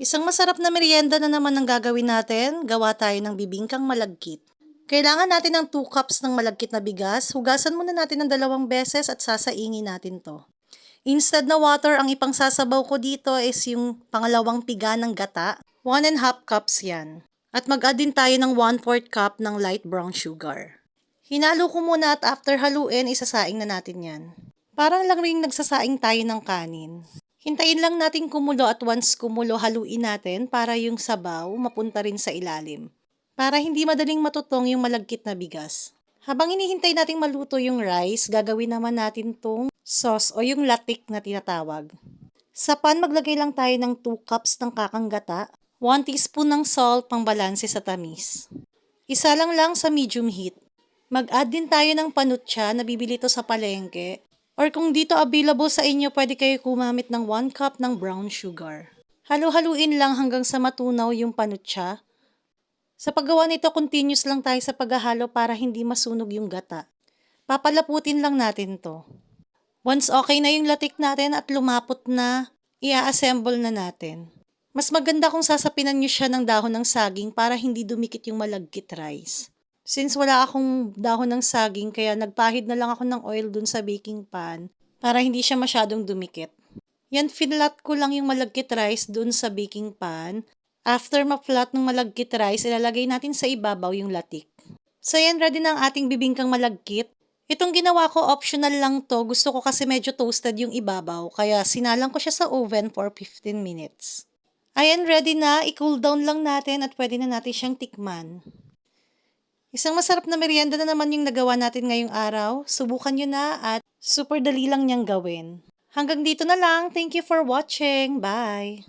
Isang masarap na merienda na naman ang gagawin natin. Gawa tayo ng bibingkang malagkit. Kailangan natin ng 2 cups ng malagkit na bigas. Hugasan muna natin ng 2 beses at sasaingin natin to. Instead na water, ang ipangsasabaw ko dito is yung pangalawang piga ng gata. 1½ cups yan. At mag-add din tayo ng 1/4 cup ng light brown sugar. Hinalo ko muna at after haluin, isasaing na natin yan. Parang lang ring nagsasaing tayo ng kanin. Hintayin lang natin kumulo at once kumulo, haluin natin para yung sabaw mapunta rin sa ilalim. Para hindi madaling matutong yung malagkit na bigas. Habang hinihintay nating maluto yung rice, gagawin naman natin tong sauce o yung latik na tinatawag. Sa pan, maglagay lang tayo ng 2 cups ng kakang gata, 1 teaspoon ng salt pang balanse sa tamis. Isa lang sa medium heat. Mag-add din tayo ng panutya na bibili to sa palengke. Or kung dito available sa inyo, pwede kayo gumamit ng 1 cup ng brown sugar. Halu-haluin lang hanggang sa matunaw yung panutya. Sa paggawa nito, continuous lang tayo sa paghahalo para hindi masunog yung gata. Papalaputin lang natin to. Once okay na yung latik natin at lumapot na, i-assemble na natin. Mas maganda kung sasapinan nyo siya ng dahon ng saging para hindi dumikit yung malagkit rice. Since wala akong dahon ng saging, kaya nagpahid na lang ako ng oil dun sa baking pan para hindi siya masyadong dumikit. Yan, finlat ko lang yung malagkit rice dun sa baking pan. After ma-flat ng malagkit rice, ilalagay natin sa ibabaw yung latik. So yan, ready na ang ating bibingkang malagkit. Itong ginawa ko, optional lang to. Gusto ko kasi medyo toasted yung ibabaw, kaya sinalang ko siya sa oven for 15 minutes. Ayan, ready na. I-cool down lang natin at pwede na natin siyang tikman. Isang masarap na merienda na naman yung nagawa natin ngayong araw. Subukan nyo na at super dali lang niyang gawin. Hanggang dito na lang. Thank you for watching. Bye!